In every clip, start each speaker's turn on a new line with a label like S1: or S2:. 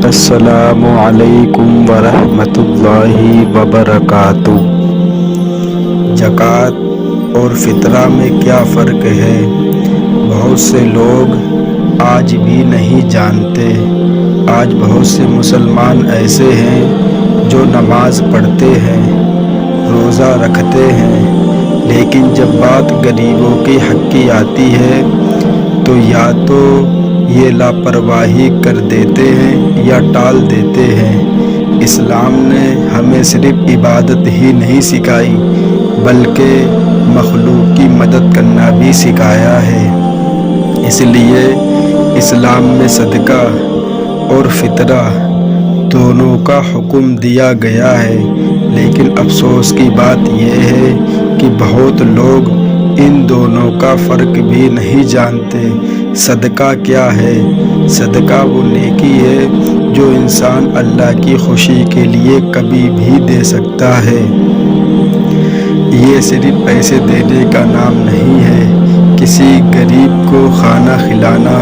S1: السلام علیکم ورحمۃ اللہ وبرکاتہ۔ زکوٰۃ اور فطرہ میں کیا فرق ہے؟ بہت سے لوگ آج بھی نہیں جانتے۔ آج بہت سے مسلمان ایسے ہیں جو نماز پڑھتے ہیں، روزہ رکھتے ہیں، لیکن جب بات غریبوں کے حق کی آتی ہے تو یا تو یہ لاپرواہی کر دیتے ہیں یا ٹال دیتے ہیں۔ اسلام نے ہمیں صرف عبادت ہی نہیں سکھائی بلکہ مخلوق کی مدد کرنا بھی سکھایا ہے۔ اس لیے اسلام میں صدقہ اور فطرہ دونوں کا حکم دیا گیا ہے، لیکن افسوس کی بات یہ ہے کہ بہت لوگ ان دونوں کا فرق بھی نہیں جانتے۔ صدقہ کیا ہے؟ صدقہ وہ نیکی ہے جو انسان اللہ کی خوشی کے لیے کبھی بھی دے سکتا ہے۔ یہ صرف پیسے دینے کا نام نہیں ہے۔ کسی غریب کو کھانا کھلانا،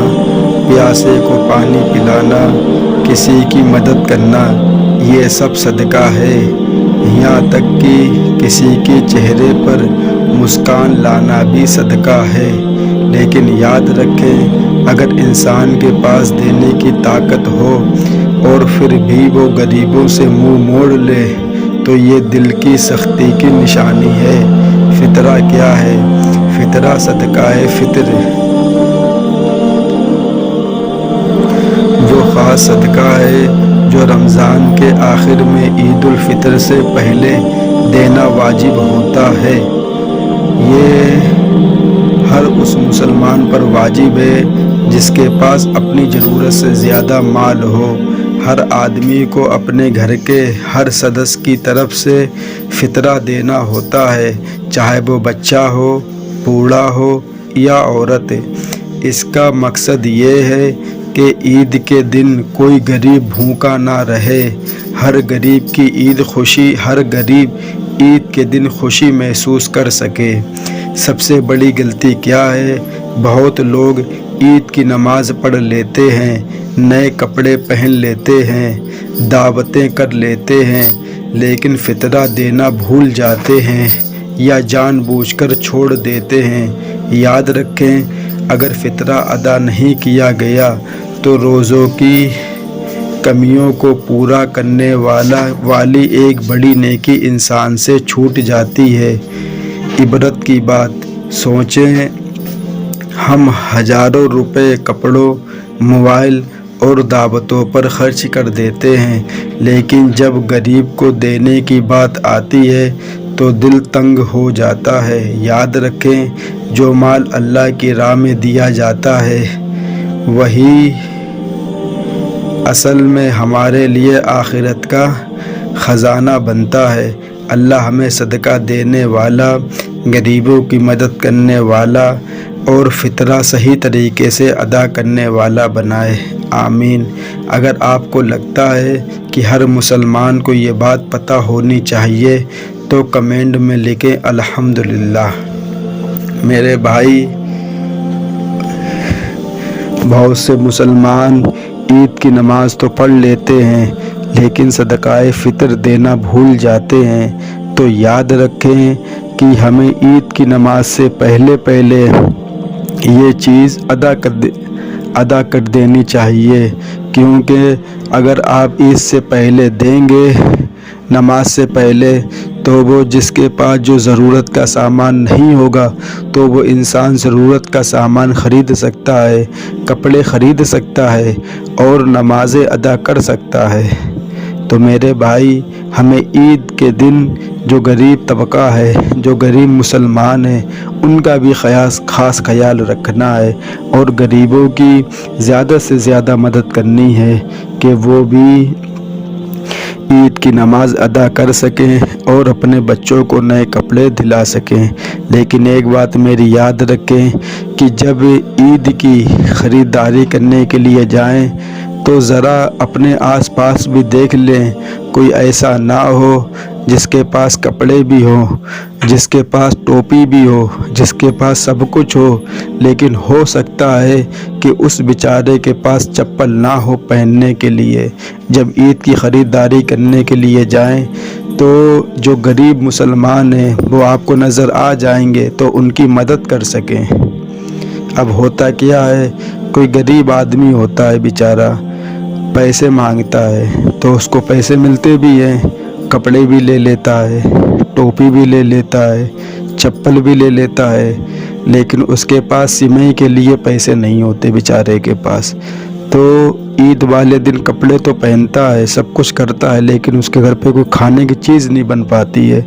S1: پیاسے کو پانی پلانا، کسی کی مدد کرنا، یہ سب صدقہ ہے۔ یہاں تک کہ کسی کے چہرے پر مسکان لانا بھی صدقہ ہے۔ لیکن یاد رکھیں، اگر انسان کے پاس دینے کی طاقت ہو اور پھر بھی وہ غریبوں سے منہ موڑ لے تو یہ دل کی سختی کی نشانی ہے۔ فطرہ کیا ہے؟ فطرہ صدقہ فطر، وہ خاص صدقہ ہے جو رمضان کے آخر میں عید الفطر سے پہلے دینا واجب ہوتا ہے۔ یہ ہر اس مسلمان پر واجب ہے جس کے پاس اپنی ضرورت سے زیادہ مال ہو۔ ہر آدمی کو اپنے گھر کے ہر سدس کی طرف سے فطرہ دینا ہوتا ہے، چاہے وہ بچہ ہو، بوڑھا ہو یا عورت۔ اس کا مقصد یہ ہے کہ عید کے دن کوئی غریب بھوکا نہ رہے۔ ہر غریب کی ہر غریب عید کے دن خوشی محسوس کر سکے۔ سب سے بڑی غلطی کیا ہے؟ بہت لوگ عید کی نماز پڑھ لیتے ہیں، نئے کپڑے پہن لیتے ہیں، دعوتیں کر لیتے ہیں، لیکن فطرہ دینا بھول جاتے ہیں یا جان بوجھ کر چھوڑ دیتے ہیں۔ یاد رکھیں، اگر فطرہ ادا نہیں کیا گیا تو روزوں کی کمیوں کو پورا کرنے والی ایک بڑی نیکی انسان سے چھوٹ جاتی ہے۔ عبرت کی بات سوچیں، ہم ہزاروں روپے کپڑوں، موبائل اور دعوتوں پر خرچ کر دیتے ہیں، لیکن جب غریب کو دینے کی بات آتی ہے تو دل تنگ ہو جاتا ہے۔ یاد رکھیں، جو مال اللہ کی راہ میں دیا جاتا ہے وہی اصل میں ہمارے لیے آخرت کا خزانہ بنتا ہے۔ اللہ ہمیں صدقہ دینے والا، غریبوں کی مدد کرنے والا اور فطرہ صحیح طریقے سے ادا کرنے والا بنائے، آمین۔ اگر آپ کو لگتا ہے کہ ہر مسلمان کو یہ بات پتہ ہونی چاہیے تو کمنٹ میں لکھیں الحمدللہ۔ میرے بھائی، بہت سے مسلمان عید کی نماز تو پڑھ لیتے ہیں لیکن صدقہ فطر دینا بھول جاتے ہیں۔ تو یاد رکھیں کہ ہمیں عید کی نماز سے پہلے یہ چیز ادا کر دینی چاہیے، کیونکہ اگر آپ عید سے پہلے دیں گے نماز سے پہلے تو وہ جس کے پاس جو ضرورت کا سامان نہیں ہوگا تو وہ انسان ضرورت کا سامان خرید سکتا ہے، کپڑے خرید سکتا ہے اور نمازیں ادا کر سکتا ہے۔ تو میرے بھائی، ہمیں عید کے دن جو غریب طبقہ ہے، جو غریب مسلمان ہیں، ان کا بھی خاص خیال رکھنا ہے اور غریبوں کی زیادہ سے زیادہ مدد کرنی ہے کہ وہ بھی عید کی نماز ادا کر سکیں اور اپنے بچوں کو نئے کپڑے دلا سکیں۔ لیکن ایک بات میری یاد رکھیں کہ جب عید کی خریداری کرنے کے لیے جائیں تو ذرا اپنے آس پاس بھی دیکھ لیں، کوئی ایسا نہ ہو جس کے پاس کپڑے بھی ہوں، جس کے پاس ٹوپی بھی ہو، جس کے پاس سب کچھ ہو، لیکن ہو سکتا ہے کہ اس بیچارے کے پاس چپل نہ ہو پہننے کے لیے۔ جب عید کی خریداری کرنے کے لیے جائیں تو جو غریب مسلمان ہیں وہ آپ کو نظر آ جائیں گے تو ان کی مدد کر سکیں۔ اب ہوتا کیا ہے، کوئی غریب آدمی ہوتا ہے بیچارہ، پیسے مانگتا ہے تو اس کو پیسے ملتے بھی ہیں، کپڑے بھی لے لیتا ہے، ٹوپی بھی لے لیتا ہے، چپل بھی لے لیتا ہے، لیکن اس کے پاس سیمئی کے لیے پیسے نہیں ہوتے بیچارے کے پاس۔ تو عید والے دن کپڑے تو پہنتا ہے، سب کچھ کرتا ہے، لیکن اس کے گھر پہ کوئی کھانے کی چیز نہیں بن پاتی ہے۔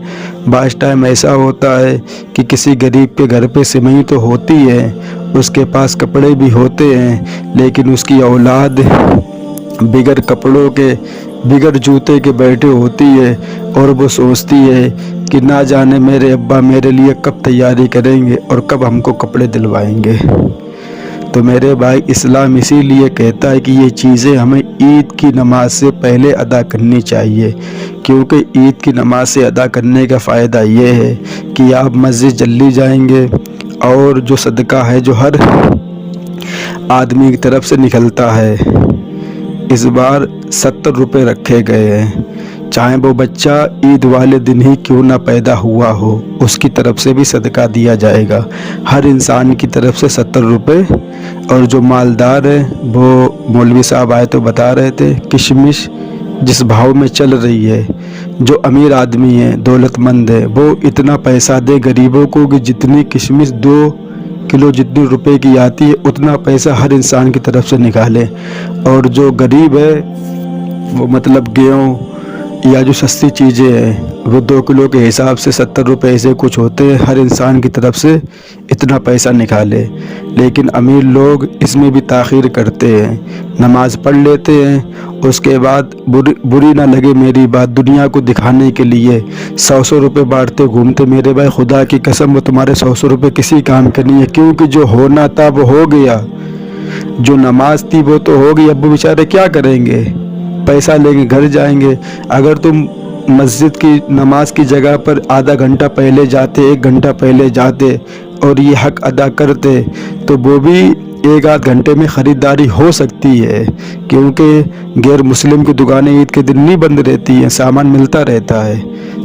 S1: بعض ٹائم ایسا ہوتا ہے کہ کسی غریب کے گھر پہ سیمئی تو ہوتی ہے، اس کے پاس کپڑے بھی ہوتے ہیں، لیکن اس کی اولاد بغیر کپڑوں کے، بغیر جوتے کے بیٹھے ہوتی ہے، اور وہ سوچتی ہے کہ نہ جانے میرے ابا میرے لیے کب تیاری کریں گے اور کب ہم کو کپڑے دلوائیں گے۔ تو میرے بھائی، اسلام اسی لیے کہتا ہے کہ یہ چیزیں ہمیں عید کی نماز سے پہلے ادا کرنی چاہیے، کیونکہ عید کی نماز سے ادا کرنے کا فائدہ یہ ہے کہ آپ مسجد جلدی جائیں گے، اور جو صدقہ ہے جو ہر آدمی کی طرف سے نکلتا ہے، اس بار 70 روپے رکھے گئے ہیں، چاہے وہ بچہ عید والے دن ہی کیوں نہ پیدا ہوا ہو، اس کی طرف سے بھی صدقہ دیا جائے گا، ہر انسان کی طرف سے 70 روپے۔ اور جو مالدار ہے، وہ مولوی صاحب آئے تو بتا رہے تھے، کشمش جس بھاؤ میں چل رہی ہے، جو امیر آدمی ہے، دولت مند ہے، وہ اتنا پیسہ دے غریبوں کو کہ جتنی کشمش 2 کلو جتنی روپے کی آتی ہے اتنا پیسہ ہر انسان کی طرف سے نکالے، اور جو غریب ہے وہ مطلب گیہوں یا جو سستی چیزیں ہیں وہ 2 کلو کے حساب سے 70 روپے ایسے کچھ ہوتے ہیں، ہر انسان کی طرف سے اتنا پیسہ نکالے۔ لیکن امیر لوگ اس میں بھی تاخیر کرتے ہیں، نماز پڑھ لیتے ہیں، اس کے بعد بری نہ لگے میری بات، دنیا کو دکھانے کے لیے 100 روپے بانٹتے گھومتے۔ میرے بھائی، خدا کی قسم وہ تمہارے 100 روپے کسی کام کے نہیں ہے، کیونکہ جو ہونا تھا وہ ہو گیا، جو نماز تھی وہ تو ہو گئی، اب وہ بیچارے کیا کریں گے؟ پیسہ لیں گے گھر جائیں گے۔ اگر تم مسجد کی نماز کی جگہ پر آدھا گھنٹہ پہلے جاتے، 1 گھنٹہ پہلے جاتے اور یہ حق ادا کرتے تو وہ بھی 1 آدھ گھنٹے میں خریداری ہو سکتی ہے، کیونکہ غیر مسلم کی دکانیں عید کے دن نہیں بند رہتی ہیں، سامان ملتا رہتا ہے،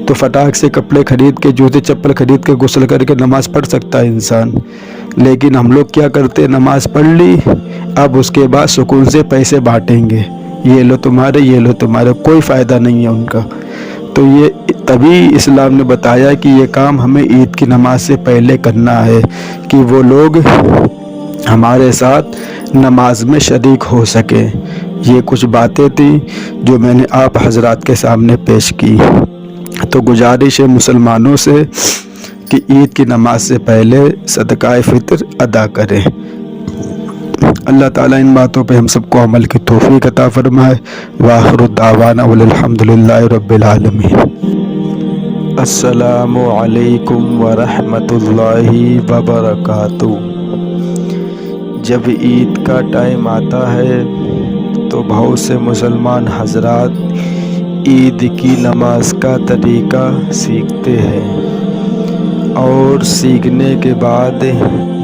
S1: تو فٹاک سے کپڑے خرید کے، جوتے چپل خرید کے، غسل کر کے نماز پڑھ سکتا ہے انسان۔ لیکن ہم لوگ کیا کرتے ہیں، نماز پڑھ لی، اب اس کے بعد سکون سے پیسے بانٹیں گے، یہ لو تمہارے، یہ لو تمہارے، کوئی فائدہ نہیں ہے ان کا۔ تو یہ تبھی اسلام نے بتایا کہ یہ کام ہمیں عید کی نماز سے پہلے کرنا ہے، کہ وہ لوگ ہمارے ساتھ نماز میں شریک ہو سکیں۔ یہ کچھ باتیں تھیں جو میں نے آپ حضرات کے سامنے پیش کی۔ تو گزارش ہے مسلمانوں سے کہ عید کی نماز سے پہلے صدقہ فطر ادا کریں۔ اللہ تعالیٰ ان باتوں پہ ہم سب کو عمل کی توفیق عطا فرمائے۔ وآخر دعوانا الحمدللہ رب العالمین۔ السلام علیکم ورحمۃ اللہ وبرکاتہ۔ جب عید کا ٹائم آتا ہے تو بہت سے مسلمان حضرات عید کی نماز کا طریقہ سیکھتے ہیں، اور سیکھنے کے بعد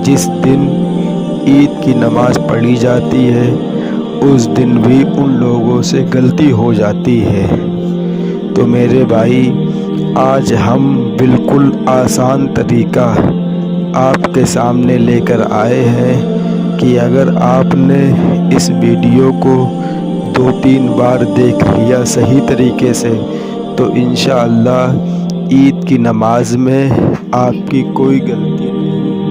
S1: جس دن عید کی نماز پڑھی جاتی ہے اس دن بھی ان لوگوں سے غلطی ہو جاتی ہے۔ تو میرے بھائی، آج ہم بالکل آسان طریقہ آپ کے سامنے لے کر آئے ہیں کہ اگر آپ نے اس ویڈیو کو 2-3 بار دیکھ لیا صحیح طریقے سے تو انشاءاللہ عید کی نماز میں آپ کی کوئی غلطی نہیں ہوگی۔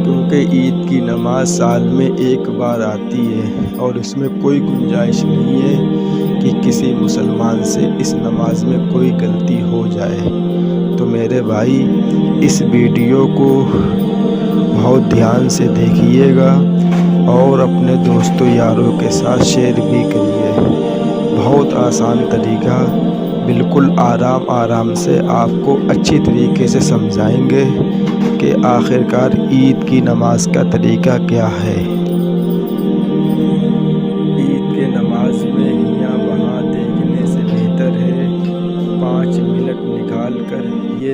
S1: کیونکہ عید کی نماز سال میں 1 بار آتی ہے، اور اس میں کوئی گنجائش نہیں ہے کہ کسی مسلمان سے اس نماز میں کوئی غلطی ہو جائے۔ تو میرے بھائی، اس ویڈیو کو بہت دھیان سے دیکھیے گا اور اپنے دوستوں یاروں کے ساتھ شیئر بھی کریے۔ بہت آسان طریقہ، بالکل آرام سے آپ کو اچھی طریقے سے سمجھائیں گے کہ آخرکار عید کی نماز کا طریقہ کیا ہے۔ عید کے نماز میں یہاں وہاں دیکھنے سے بہتر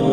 S1: 2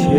S1: 6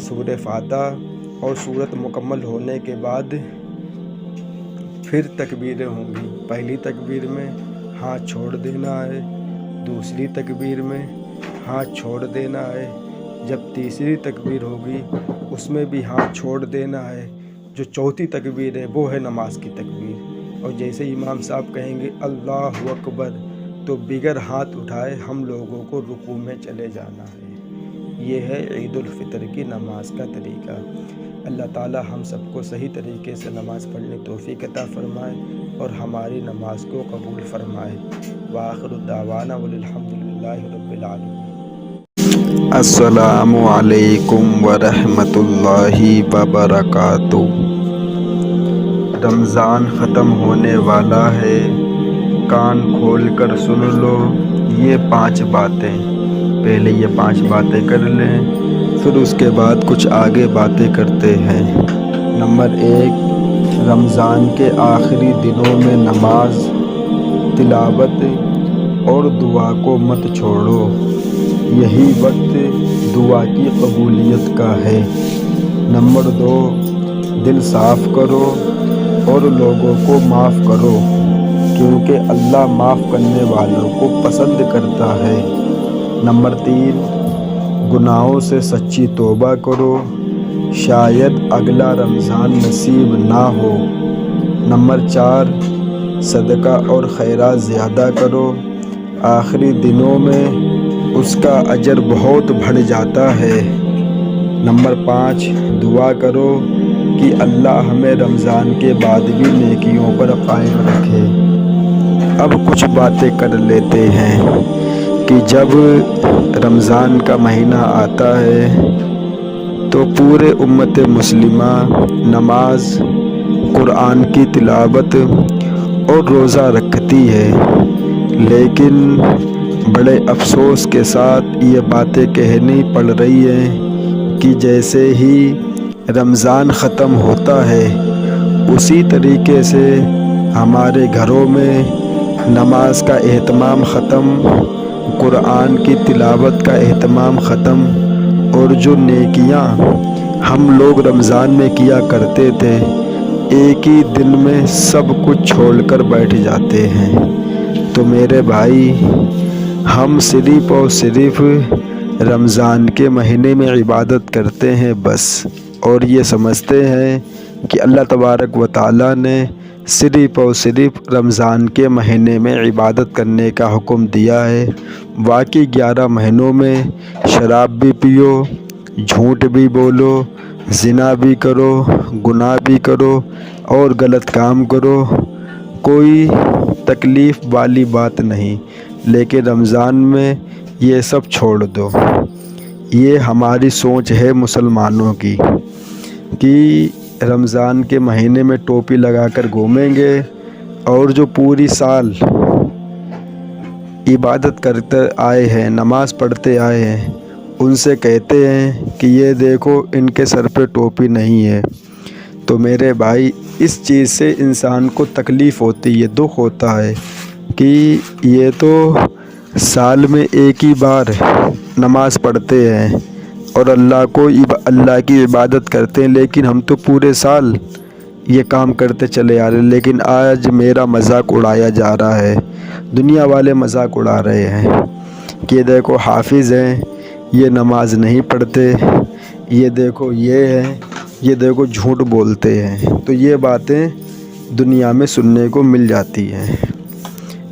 S1: سورہ فاتحہ اور سورت مکمل ہونے کے بعد پھر تکبیریں ہوں گی۔ پہلی تکبیر میں ہاتھ چھوڑ دینا ہے، دوسری تکبیر میں ہاتھ چھوڑ دینا ہے، جب تیسری تکبیر ہوگی اس میں بھی ہاتھ چھوڑ دینا ہے، جو چوتھی تکبیر ہے وہ ہے نماز کی تکبیر۔ اور جیسے امام صاحب کہیں گے اللہ اکبر تو بغیر ہاتھ اٹھائے ہم لوگوں کو رکوع میں چلے جانا ہے۔ یہ ہے عید الفطر کی نماز کا طریقہ۔ اللہ تعالی ہم سب کو صحیح طریقے سے نماز پڑھنے توفیق عطا فرمائے اور ہماری نماز کو قبول فرمائے۔ وآخر دعوانا والحمد للہ رب العالمین۔ السلام علیکم ورحمۃ اللہ وبرکاتہ۔ رمضان ختم ہونے والا ہے، کان کھول کر سن لو یہ 5 باتیں۔ پہلے یہ 5 باتیں کر لیں، پھر اس کے بعد کچھ آگے باتیں کرتے ہیں۔ نمبر 1، رمضان کے آخری دنوں میں نماز، تلاوت اور دعا کو مت چھوڑو، یہی وقت دعا کی قبولیت کا ہے۔ نمبر 2، دل صاف کرو اور لوگوں کو معاف کرو، کیونکہ اللہ معاف کرنے والوں کو پسند کرتا ہے۔ نمبر 3، گناہوں سے سچی توبہ کرو، شاید اگلا رمضان نصیب نہ ہو۔ نمبر 4، صدقہ اور خیرات زیادہ کرو، آخری دنوں میں اس کا اجر بہت بڑھ جاتا ہے۔ نمبر 5، دعا کرو کہ اللہ ہمیں رمضان کے بعد بھی نیکیوں پر قائم رکھے۔ اب کچھ باتیں کر لیتے ہیں کہ جب رمضان کا مہینہ آتا ہے تو پورے امت مسلمہ نماز، قرآن کی تلاوت اور روزہ رکھتی ہے، لیکن بڑے افسوس کے ساتھ یہ باتیں کہنی پڑ رہی ہیں کہ جیسے ہی رمضان ختم ہوتا ہے اسی طریقے سے ہمارے گھروں میں نماز کا اہتمام ختم، قرآن کی تلاوت کا اہتمام ختم، اور جو نیکیاں ہم لوگ رمضان میں کیا کرتے تھے ایک ہی دن میں سب کچھ چھوڑ کر بیٹھ جاتے ہیں۔ تو میرے بھائی، ہم صرف اور صرف رمضان کے مہینے میں عبادت کرتے ہیں بس، اور یہ سمجھتے ہیں کہ اللہ تبارک و تعالیٰ نے صرف اور صرف رمضان کے مہینے میں عبادت کرنے کا حکم دیا ہے، باقی 11 مہینوں میں شراب بھی پیو، جھوٹ بھی بولو، زنا بھی کرو، گناہ بھی کرو اور غلط کام کرو، کوئی تکلیف والی بات نہیں، لیکن رمضان میں یہ سب چھوڑ دو۔ یہ ہماری سوچ ہے مسلمانوں کی کہ رمضان کے مہینے میں ٹوپی لگا کر گھومیں گے، اور جو پوری سال عبادت کرتے آئے ہیں، نماز پڑھتے آئے ہیں، ان سے کہتے ہیں کہ یہ دیکھو ان کے سر پہ ٹوپی نہیں ہے۔ تو میرے بھائی، اس چیز سے انسان کو تکلیف ہوتی ہے، دکھ ہوتا ہے کہ یہ تو سال میں ایک ہی بار نماز پڑھتے ہیں اور اللہ کی عبادت کرتے ہیں، لیکن ہم تو پورے سال یہ کام کرتے چلے آ رہے ہیں، لیکن آج میرا مذاق اڑایا جا رہا ہے، دنیا والے مذاق اڑا رہے ہیں کہ دیکھو حافظ ہیں، یہ نماز نہیں پڑھتے، یہ دیکھو یہ ہے، یہ دیکھو جھوٹ بولتے ہیں۔ تو یہ باتیں دنیا میں سننے کو مل جاتی ہیں۔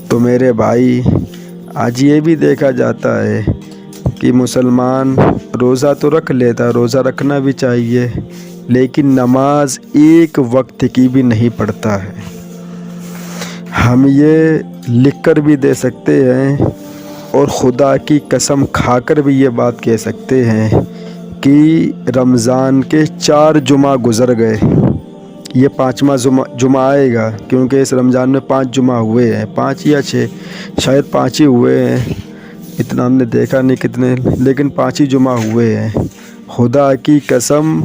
S1: تو میرے بھائی، آج یہ بھی دیکھا جاتا ہے کہ مسلمان روزہ تو رکھ لیتا، روزہ رکھنا بھی چاہیے، لیکن نماز ایک وقت کی بھی نہیں پڑھتا ہے۔ ہم یہ لکھ کر بھی دے سکتے ہیں اور خدا کی قسم کھا کر بھی یہ بات کہہ سکتے ہیں کہ رمضان کے 4 جمعہ گزر گئے، یہ 5واں جمعہ آئے گا، کیونکہ اس رمضان میں 5 جمعہ ہوئے ہیں، 5 یا 6، شاید 5 ہی ہوئے ہیں، اتنا ہم نے دیکھا نہیں کتنے، لیکن 5 ہی جمعہ ہوئے ہیں۔ خدا کی قسم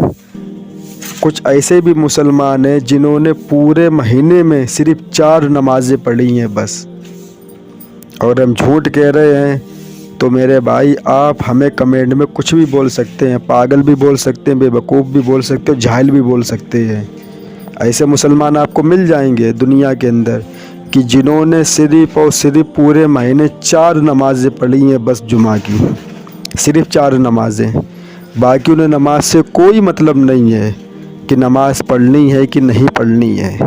S1: کچھ ایسے بھی مسلمان ہیں جنہوں نے پورے مہینے میں صرف 4 نمازیں پڑھی ہیں بس، اور ہم جھوٹ کہہ رہے ہیں تو میرے بھائی آپ ہمیں کمنٹ میں کچھ بھی بول سکتے ہیں، پاگل بھی بول سکتے ہیں، بے وقوف بھی بول سکتے ہیں، جاہل بھی بول سکتے ہیں۔ ایسے مسلمان آپ کو مل جائیں گے دنیا کے اندر کہ جنہوں نے صرف اور صرف پورے مہینے 4 نمازیں پڑھی ہیں، بس جمعہ کی صرف 4 نمازیں، باقی انہیں نماز سے کوئی مطلب نہیں ہے کہ نماز پڑھنی ہے کہ نہیں پڑھنی ہے۔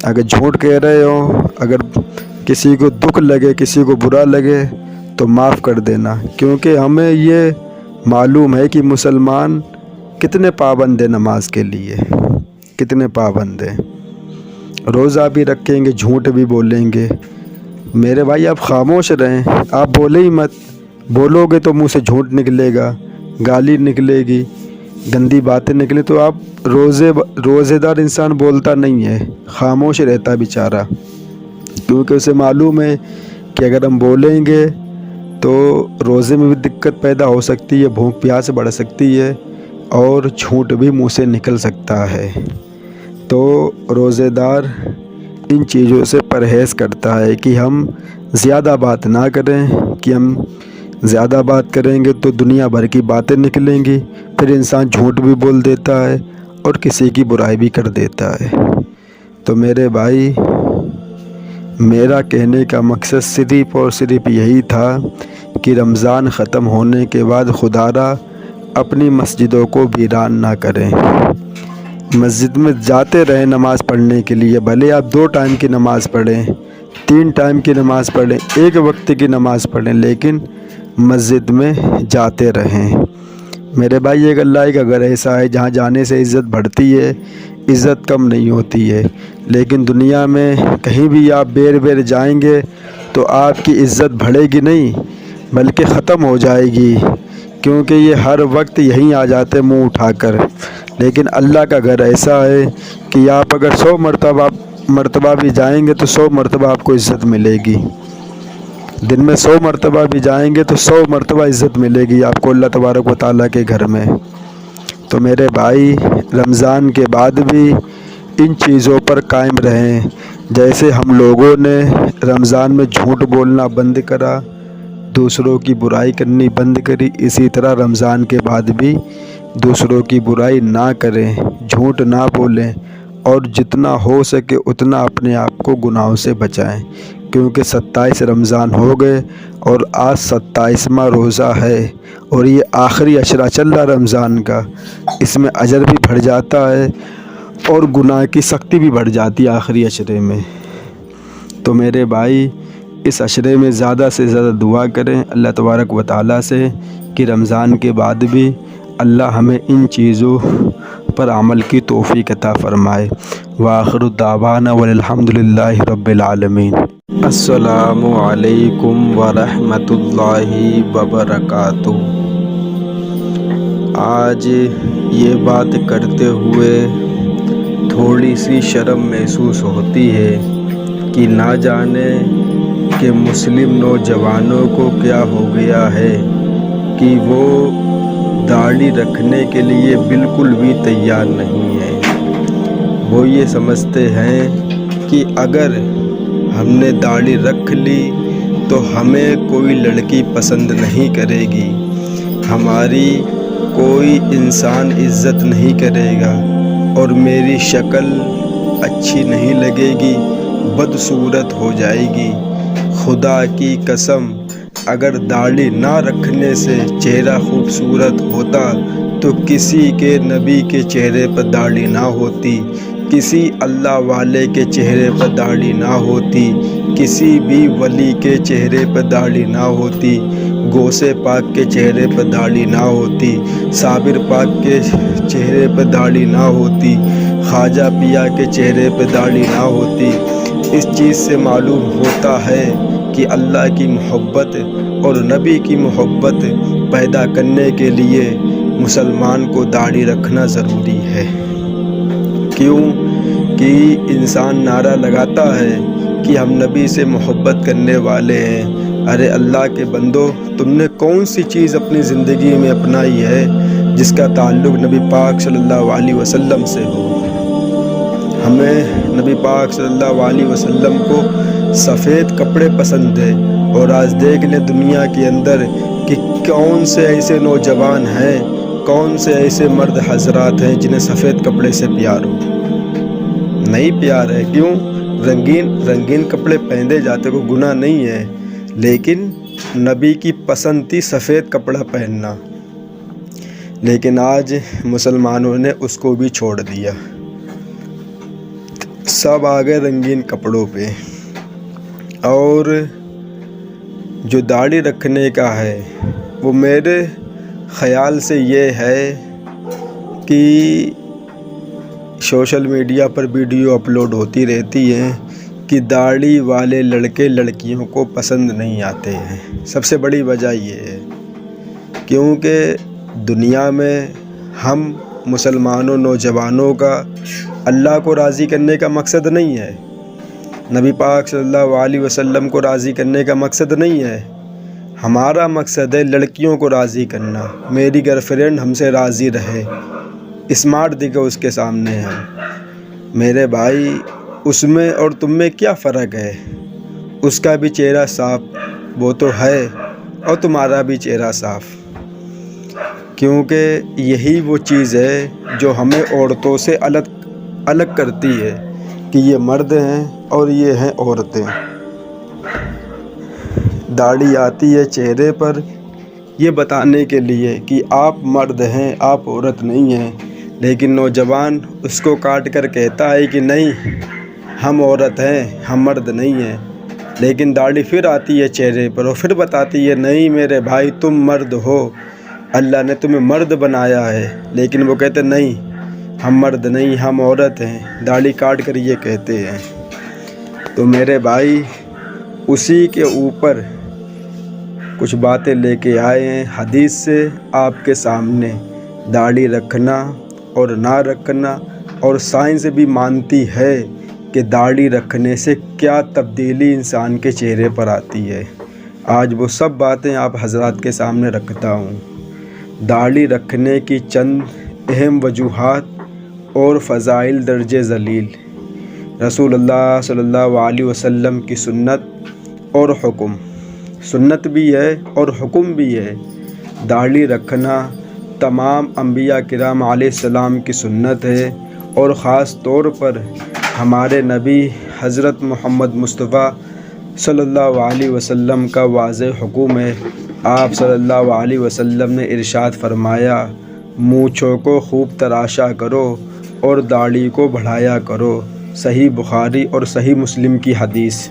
S1: اگر جھوٹ کہہ رہے ہو، اگر کسی کو دکھ لگے، کسی کو برا لگے تو معاف کر دینا، کیونکہ ہمیں یہ معلوم ہے کہ مسلمان کتنے پابند ہیں نماز کے لیے، کتنے پابند ہیں، روزہ بھی رکھیں گے، جھوٹ بھی بولیں گے۔ میرے بھائی آپ خاموش رہیں، آپ بولے ہی مت، بولو گے تو منہ سے جھوٹ نکلے گا، گالی نکلے گی، گندی باتیں نکلیں، تو آپ روزے دار انسان بولتا نہیں ہے، خاموش رہتا بیچارہ، کیونکہ اسے معلوم ہے کہ اگر ہم بولیں گے تو روزے میں بھی دقت پیدا ہو سکتی ہے، بھوک پیاس بڑھ سکتی ہے اور جھوٹ بھی منہ سے نکل سکتا ہے۔ تو روزے دار ان چیزوں سے پرہیز کرتا ہے کہ ہم زیادہ بات نہ کریں، کہ ہم زیادہ بات کریں گے تو دنیا بھر کی باتیں نکلیں گی، پھر انسان جھوٹ بھی بول دیتا ہے اور کسی کی برائی بھی کر دیتا ہے۔ تو میرے بھائی، میرا کہنے کا مقصد صرف اور صرف یہی تھا کہ رمضان ختم ہونے کے بعد خدا را اپنی مسجدوں کو ویران نہ کریں، مسجد میں جاتے رہیں نماز پڑھنے کے لیے، بھلے آپ 2 ٹائم کی نماز پڑھیں، 3 ٹائم کی نماز پڑھیں، 1 وقت کی نماز پڑھیں، لیکن مسجد میں جاتے رہیں۔ میرے بھائی ایک اللہ کا گھر ایسا ہے جہاں جانے سے عزت بڑھتی ہے، عزت کم نہیں ہوتی ہے، لیکن دنیا میں کہیں بھی آپ بیر جائیں گے تو آپ کی عزت بڑھے گی نہیں بلکہ ختم ہو جائے گی، کیونکہ یہ ہر وقت یہیں آ جاتے منہ اٹھا کر۔ لیکن اللہ کا گھر ایسا ہے کہ آپ اگر 100 مرتبہ بھی جائیں گے تو 100 مرتبہ آپ کو عزت ملے گی، دن میں 100 مرتبہ بھی جائیں گے تو 100 مرتبہ عزت ملے گی آپ کو اللہ تبارک و تعالیٰ کے گھر میں۔ تو میرے بھائی، رمضان کے بعد بھی ان چیزوں پر قائم رہیں، جیسے ہم لوگوں نے رمضان میں جھوٹ بولنا بند کرا، دوسروں کی برائی کرنی بند کری، اسی طرح رمضان کے بعد بھی دوسروں کی برائی نہ کریں، جھوٹ نہ بولیں، اور جتنا ہو سکے اتنا اپنے آپ کو گناہوں سے بچائیں، کیونکہ 27 رمضان ہو گئے اور آج 27واں روزہ ہے، اور یہ آخری عشرہ چل رہا رمضان کا، اس میں اجر بھی بڑھ جاتا ہے اور گناہ کی سختی بھی بڑھ جاتی ہے آخری عشرے میں۔ تو میرے بھائی، اس عشرے میں زیادہ سے زیادہ دعا کریں اللہ تبارک و تعالیٰ سے کہ رمضان کے بعد بھی اللہ ہمیں ان چیزوں پر عمل کی توفیق عطا فرمائے۔ وآخر دعوانا والحمد للہ رب العالمین۔ السلام علیکم ورحمۃ اللہ وبرکاتہ۔ آج یہ بات کرتے ہوئے تھوڑی سی شرم محسوس ہوتی ہے کہ نہ جانے کہ مسلم نوجوانوں کو کیا ہو گیا ہے کہ وہ داڑھی رکھنے کے لیے بالکل بھی تیار نہیں ہیں۔ وہ یہ سمجھتے ہیں کہ اگر ہم نے داڑھی رکھ لی تو ہمیں کوئی لڑکی پسند نہیں کرے گی، ہماری کوئی انسان عزت نہیں کرے گا، اور میری شکل اچھی نہیں لگے گی، بدصورت ہو جائے گی۔ خدا کی قسم، اگر داڑھی نہ رکھنے سے چہرہ خوبصورت ہوتا تو کسی کے نبی کے چہرے پر داڑھی نہ ہوتی، کسی اللہ والے کے چہرے پر داڑھی نہ ہوتی، کسی بھی ولی کے چہرے پر داڑھی نہ ہوتی، غوث پاک کے چہرے پر داڑھی نہ ہوتی، صابر پاک کے چہرے پر داڑھی نہ ہوتی، خواجہ پیا کے چہرے پر داڑھی نہ ہوتی۔ اس چیز سے معلوم ہوتا ہے کہ اللہ کی محبت اور نبی کی محبت پیدا کرنے کے لیے مسلمان کو داڑھی رکھنا ضروری ہے۔ کیوں کہ انسان نعرہ لگاتا ہے کہ ہم نبی سے محبت کرنے والے ہیں۔ ارے اللہ کے بندو، تم نے کون سی چیز اپنی زندگی میں اپنائی ہے جس کا تعلق نبی پاک صلی اللہ علیہ وسلم سے ہو؟ ہمیں نبی پاک صلی اللہ علیہ وسلم کو سفید کپڑے پسند ہے اور آج دیکھ لیں دنیا کے اندر کہ کون سے ایسے نوجوان ہیں، کون سے ایسے مرد حضرات ہیں جنہیں سفید کپڑے سے پیار ہو؟ نہیں پیار ہے۔ کیوں؟ رنگین کپڑے پہنے جاتے، کوئی گناہ نہیں ہے، لیکن نبی کی پسند تھی سفید کپڑا پہننا، لیکن آج مسلمانوں نے اس کو بھی چھوڑ دیا، سب آ گئے رنگین کپڑوں پہ۔ اور جو داڑھی رکھنے کا ہے وہ میرے خیال سے یہ ہے کہ سوشل میڈیا پر ویڈیو اپلوڈ ہوتی رہتی ہیں کہ داڑھی والے لڑکے لڑکیوں کو پسند نہیں آتے ہیں۔ سب سے بڑی وجہ یہ ہے کیونکہ دنیا میں ہم مسلمانوں نوجوانوں کا اللہ کو راضی کرنے کا مقصد نہیں ہے، نبی پاک صلی اللہ علیہ وسلم کو راضی کرنے کا مقصد نہیں ہے، ہمارا مقصد ہے لڑکیوں کو راضی کرنا۔ میری گرل فرینڈ ہم سے راضی رہے، اسمارٹ دکھے اس کے سامنے ہم۔ میرے بھائی، اس میں اور تم میں کیا فرق ہے؟ اس کا بھی چہرہ صاف وہ تو ہے اور تمہارا بھی چہرہ صاف، کیونکہ یہی وہ چیز ہے جو ہمیں عورتوں سے الگ کرتی ہے کہ یہ مرد ہیں اور یہ ہیں عورتیں۔ داڑھی آتی ہے چہرے پر یہ بتانے کے لیے کہ آپ مرد ہیں، آپ عورت نہیں ہیں، لیکن نوجوان اس کو کاٹ کر کہتا ہے کہ نہیں، ہم عورت ہیں، ہم مرد نہیں ہیں، لیکن داڑھی پھر آتی ہے چہرے پر اور پھر بتاتی ہے نہیں میرے بھائی تم مرد ہو، اللہ نے تمہیں مرد بنایا ہے، لیکن وہ کہتے نہیں ہم مرد نہیں، ہم عورت ہیں، داڑھی کاٹ کر یہ کہتے ہیں۔ تو میرے بھائی، اسی کے اوپر کچھ باتیں لے کے آئے ہیں حدیث سے آپ کے سامنے، داڑھی رکھنا اور نہ رکھنا، اور سائنس بھی مانتی ہے کہ داڑھی رکھنے سے کیا تبدیلی انسان کے چہرے پر آتی ہے۔ آج وہ سب باتیں آپ حضرات کے سامنے رکھتا ہوں۔ داڑھی رکھنے کی چند اہم وجوہات اور فضائل درج ذیل، رسول اللہ صلی اللہ علیہ وسلم کی سنت اور حکم، سنت بھی ہے اور حکم بھی ہے۔ داڑھی رکھنا تمام انبیاء کرام علیہ السلام کی سنت ہے، اور خاص طور پر ہمارے نبی حضرت محمد مصطفیٰ صلی اللہ علیہ وسلم کا واضح حکم ہے۔ آپ صلی اللہ علیہ وسلم نے ارشاد فرمایا، مونچھوں کو خوب تراشا کرو اور داڑھی کو بڑھایا کرو۔ صحیح بخاری اور صحیح مسلم کی حدیث۔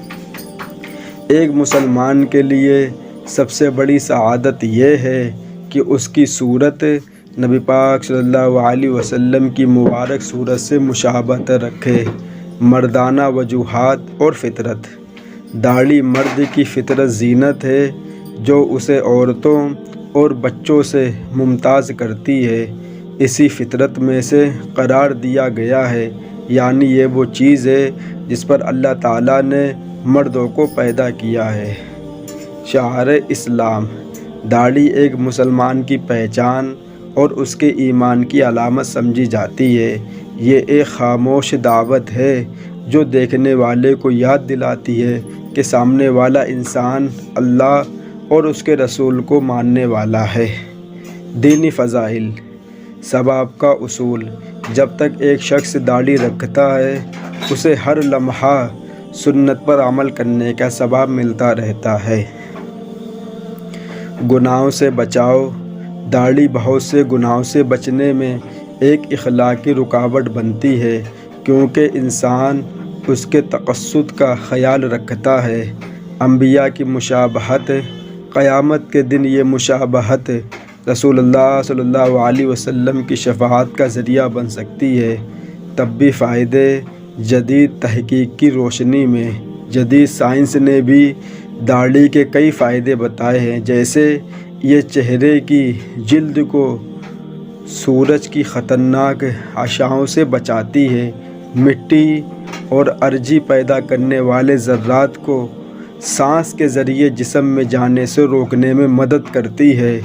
S1: ایک مسلمان کے لیے سب سے بڑی سعادت یہ ہے کہ اس کی صورت نبی پاک صلی اللہ علیہ وسلم کی مبارک صورت سے مشابہت رکھے۔ مردانہ وجوہات اور فطرت، داڑھی مرد کی فطرت زینت ہے جو اسے عورتوں اور بچوں سے ممتاز کرتی ہے، اسی فطرت میں سے قرار دیا گیا ہے، یعنی یہ وہ چیز ہے جس پر اللہ تعالیٰ نے مردوں کو پیدا کیا ہے۔ شعار اسلام، داڑھی ایک مسلمان کی پہچان اور اس کے ایمان کی علامت سمجھی جاتی ہے۔ یہ ایک خاموش دعوت ہے جو دیکھنے والے کو یاد دلاتی ہے کہ سامنے والا انسان اللہ اور اس کے رسول کو ماننے والا ہے۔ دینی فضائل، ثواب کا اصول، جب تک ایک شخص داڑھی رکھتا ہے اسے ہر لمحہ سنت پر عمل کرنے کا ثواب ملتا رہتا ہے۔ گناہوں سے بچاؤ، داڑھی بہت سے گناہوں سے بچنے میں ایک اخلاقی رکاوٹ بنتی ہے، کیونکہ انسان اس کے تقصد کا خیال رکھتا ہے۔ انبیاء کی مشابہت، قیامت کے دن یہ مشابہت رسول اللہ صلی اللہ علیہ وسلم کی شفاعت کا ذریعہ بن سکتی ہے۔ طبی فائدے، جدید تحقیق کی روشنی میں جدید سائنس نے بھی داڑھی کے کئی فائدے بتائے ہیں، جیسے یہ چہرے کی جلد کو سورج کی خطرناک اشعاؤں سے بچاتی ہے، مٹی اور ارجی پیدا کرنے والے ذرات کو سانس کے ذریعے جسم میں جانے سے روکنے میں مدد کرتی ہے،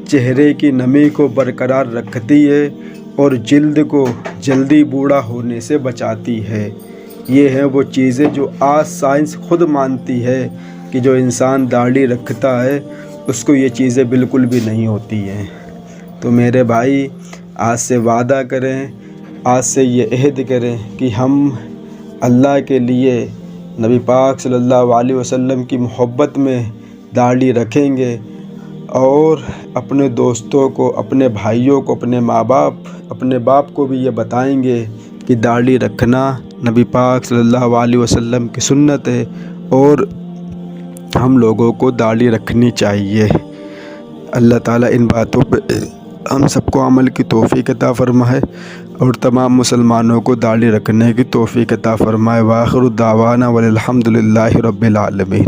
S1: چہرے کی نمی کو برقرار رکھتی ہے اور جلد کو جلدی بوڑھا ہونے سے بچاتی ہے۔ یہ ہیں وہ چیزیں جو آج سائنس خود مانتی ہے کہ جو انسان داڑھی رکھتا ہے اس کو یہ چیزیں بالکل بھی نہیں ہوتی ہیں۔ تو میرے بھائی آج سے وعدہ کریں، آج سے یہ عہد کریں کہ ہم اللہ کے لیے نبی پاک صلی اللہ علیہ وسلم کی محبت میں داڑھی رکھیں گے، اور اپنے دوستوں کو، اپنے بھائیوں کو، اپنے ماں باپ، اپنے باپ کو بھی یہ بتائیں گے کہ داڑھی رکھنا نبی پاک صلی اللہ علیہ وسلم کی سنت ہے اور ہم لوگوں کو داڑھی رکھنی چاہیے۔ اللہ تعالیٰ ان باتوں پہ ہم سب کو عمل کی توفیق عطا فرمائے اور تمام مسلمانوں کو داڑھی رکھنے کی توفیق عطا فرمائے۔ وآخر دعوانا والحمد للہ رب العالمین۔